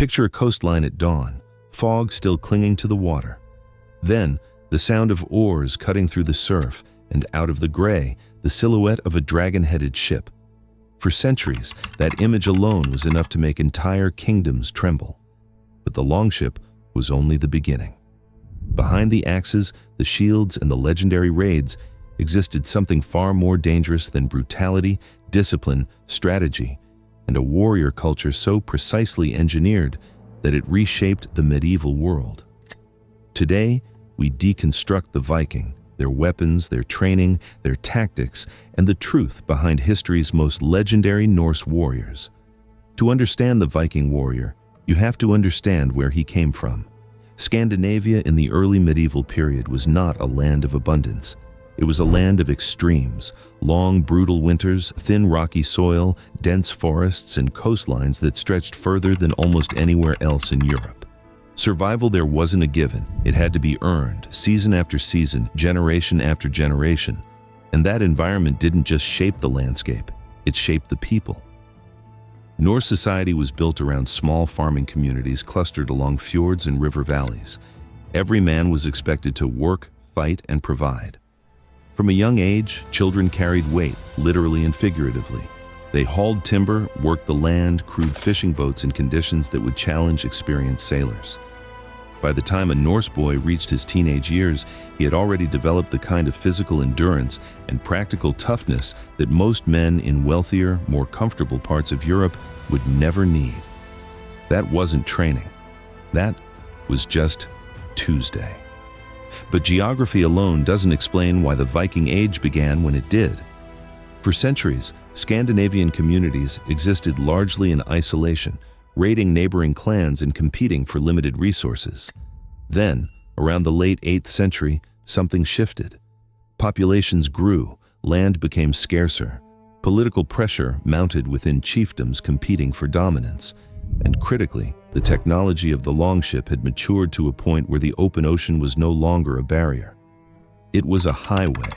Picture a coastline at dawn, fog still clinging to the water. Then, the sound of oars cutting through the surf, and out of the gray, the silhouette of a dragon-headed ship. For centuries, that image alone was enough to make entire kingdoms tremble. But the longship was only the beginning. Behind the axes, the shields, and the legendary raids existed something far more dangerous than brutality, discipline, strategy, and a warrior culture so precisely engineered that it reshaped the medieval world. Today, we deconstruct the Viking, their weapons, their training, their tactics, and the truth behind history's most legendary Norse warriors. To understand the Viking warrior, you have to understand where he came from. Scandinavia in the early medieval period was not a land of abundance. It was a land of extremes, long, brutal winters, thin, rocky soil, dense forests, and coastlines that stretched further than almost anywhere else in Europe. Survival there wasn't a given. It had to be earned, season after season, generation after generation. And that environment didn't just shape the landscape, it shaped the people. Norse society was built around small farming communities clustered along fjords and river valleys. Every man was expected to work, fight, and provide. From a young age, children carried weight, literally and figuratively. They hauled timber, worked the land, crewed fishing boats in conditions that would challenge experienced sailors. By the time a Norse boy reached his teenage years, he had already developed the kind of physical endurance and practical toughness that most men in wealthier, more comfortable parts of Europe would never need. That wasn't training. That was just Tuesday. But geography alone doesn't explain why the Viking Age began when it did. For centuries, Scandinavian communities existed largely in isolation, raiding neighboring clans and competing for limited resources. Then, around the late 8th century, something shifted. Populations grew, land became scarcer, political pressure mounted within chiefdoms competing for dominance, and critically, the technology of the longship had matured to a point where the open ocean was no longer a barrier. It was a highway.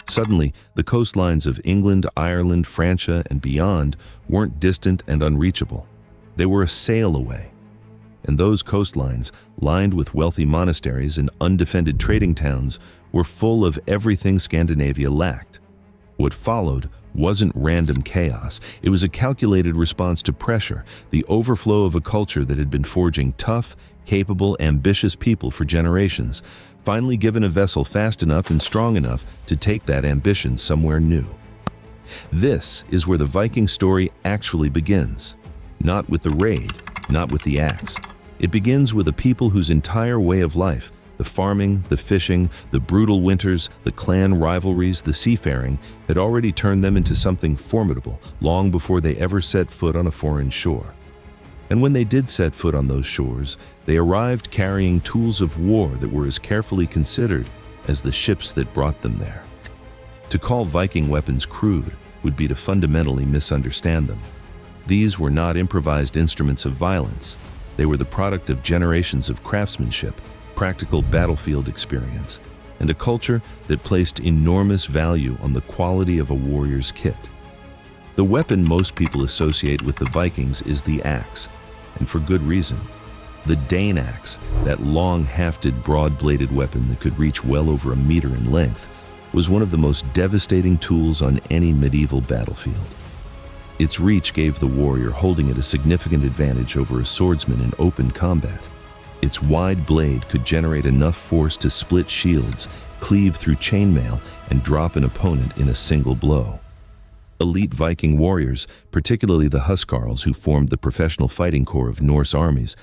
Suddenly, the coastlines of England, Ireland, Francia, and beyond weren't distant and unreachable. They were a sail away. And those coastlines, lined with wealthy monasteries and undefended trading towns, were full of everything Scandinavia lacked. What followed wasn't random chaos. It was a calculated response to pressure, the overflow of a culture that had been forging tough, capable, ambitious people for generations, finally given a vessel fast enough and strong enough to take that ambition somewhere new. This is where the Viking story actually begins. Not with the raid, not with the axe. It begins with a people whose entire way of life, the farming, the fishing, the brutal winters, the clan rivalries, the seafaring, had already turned them into something formidable long before they ever set foot on a foreign shore. And when they did set foot on those shores, they arrived carrying tools of war that were as carefully considered as the ships that brought them there. To call Viking weapons crude would be to fundamentally misunderstand them. These were not improvised instruments of violence. They were the product of generations of craftsmanship, practical battlefield experience, and a culture that placed enormous value on the quality of a warrior's kit. The weapon most people associate with the Vikings is the axe, and for good reason. The Dane axe, that long, hafted, broad-bladed weapon that could reach well over a meter in length, was one of the most devastating tools on any medieval battlefield. Its reach gave the warrior holding it a significant advantage over a swordsman in open combat. Its wide blade could generate enough force to split shields, cleave through chainmail, and drop an opponent in a single blow. Elite Viking warriors, particularly the Huskarls who formed the professional fighting corps of Norse armies,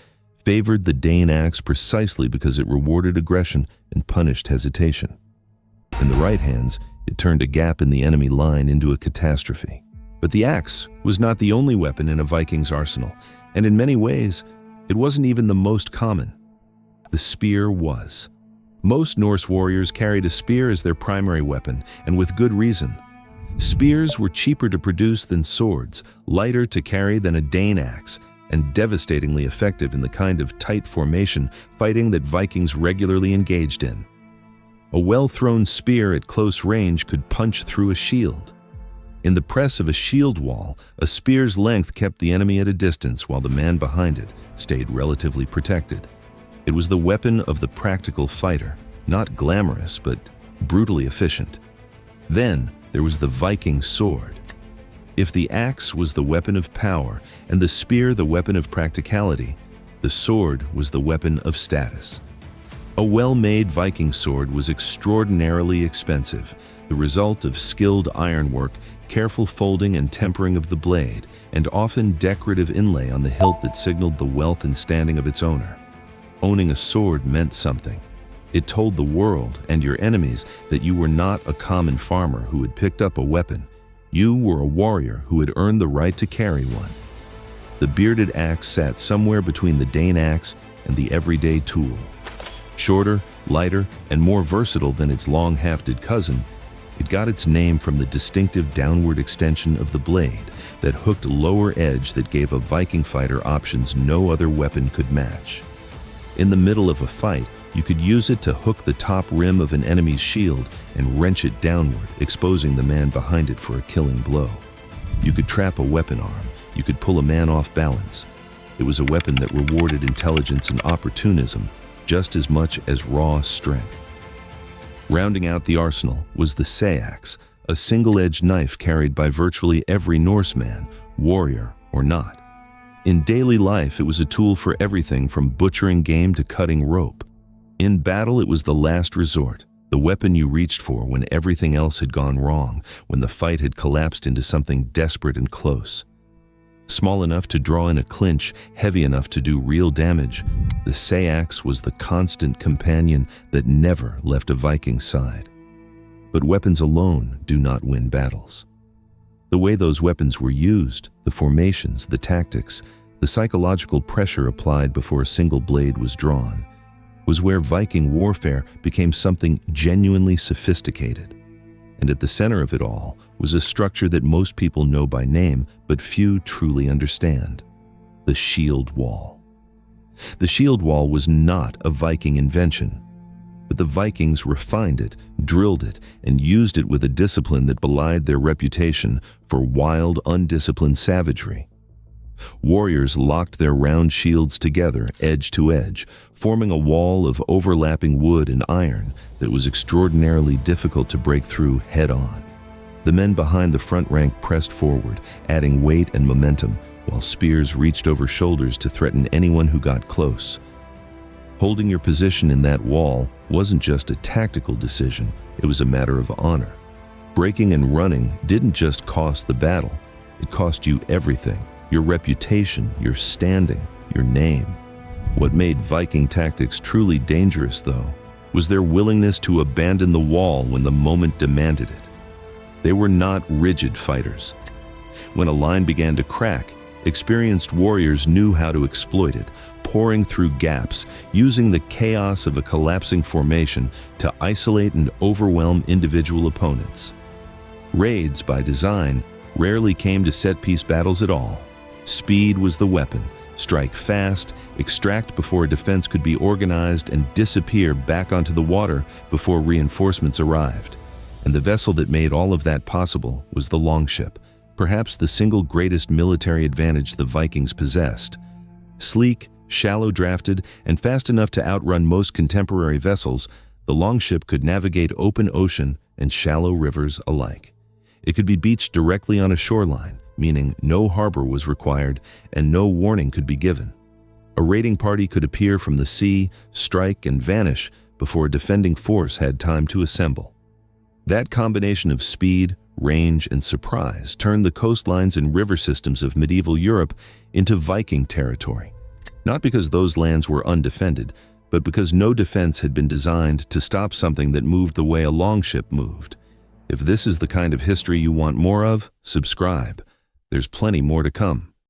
favored the Dane axe precisely because it rewarded aggression and punished hesitation. In the right hands, it turned a gap in the enemy line into a catastrophe. But the axe was not the only weapon in a Viking's arsenal, and in many ways, it wasn't even the most common. The spear was. Most Norse warriors carried a spear as their primary weapon, and with good reason. Spears were cheaper to produce than swords, lighter to carry than a Dane axe, and devastatingly effective in the kind of tight formation fighting that Vikings regularly engaged in. A well-thrown spear at close range could punch through a shield. In the press of a shield wall, a spear's length kept the enemy at a distance while the man behind it stayed relatively protected. It was the weapon of the practical fighter, not glamorous but brutally efficient. Then there was the Viking sword. If the axe was the weapon of power and the spear the weapon of practicality, the sword was the weapon of status. A well-made Viking sword was extraordinarily expensive, the result of skilled ironwork, careful folding and tempering of the blade, and often decorative inlay on the hilt that signaled the wealth and standing of its owner. Owning a sword meant something. It told the world and your enemies that you were not a common farmer who had picked up a weapon. You were a warrior who had earned the right to carry one. The bearded axe sat somewhere between the Dane axe and the everyday tool. Shorter, lighter, and more versatile than its long-hafted cousin, it got its name from the distinctive downward extension of the blade that hooked lower edge that gave a Viking fighter options no other weapon could match. In the middle of a fight, you could use it to hook the top rim of an enemy's shield and wrench it downward, exposing the man behind it for a killing blow. You could trap a weapon arm. You could pull a man off balance. It was a weapon that rewarded intelligence and opportunism just as much as raw strength. Rounding out the arsenal was the sayax, a single-edged knife carried by virtually every Norseman, warrior or not. In daily life, it was a tool for everything from butchering game to cutting rope. In battle, it was the last resort, the weapon you reached for when everything else had gone wrong, when the fight had collapsed into something desperate and close. Small enough to draw in a clinch, heavy enough to do real damage, the sayax was the constant companion that never left a Viking's side. But weapons alone do not win battles. The way those weapons were used, the formations, the tactics, the psychological pressure applied before a single blade was drawn, was where Viking warfare became something genuinely sophisticated. And at the center of it all was a structure that most people know by name, but few truly understand: the shield wall. The shield wall was not a Viking invention, but the Vikings refined it, drilled it, and used it with a discipline that belied their reputation for wild, undisciplined savagery. Warriors locked their round shields together, edge to edge, forming a wall of overlapping wood and iron that was extraordinarily difficult to break through head-on. The men behind the front rank pressed forward, adding weight and momentum, while spears reached over shoulders to threaten anyone who got close. Holding your position in that wall wasn't just a tactical decision, it was a matter of honor. Breaking and running didn't just cost the battle, it cost you everything: your reputation, your standing, your name. What made Viking tactics truly dangerous, though, was their willingness to abandon the wall when the moment demanded it. They were not rigid fighters. When a line began to crack, experienced warriors knew how to exploit it, pouring through gaps, using the chaos of a collapsing formation to isolate and overwhelm individual opponents. Raids, by design, rarely came to set-piece battles at all. Speed was the weapon. Strike fast, extract before a defense could be organized, and disappear back onto the water before reinforcements arrived. And the vessel that made all of that possible was the longship, perhaps the single greatest military advantage the Vikings possessed. Sleek, shallow-drafted, and fast enough to outrun most contemporary vessels, the longship could navigate open ocean and shallow rivers alike. It could be beached directly on a shoreline, meaning no harbor was required and no warning could be given. A raiding party could appear from the sea, strike, and vanish before a defending force had time to assemble. That combination of speed, range, and surprise turned the coastlines and river systems of medieval Europe into Viking territory. Not because those lands were undefended, but because no defense had been designed to stop something that moved the way a longship moved. If this is the kind of history you want more of, subscribe. There's plenty more to come.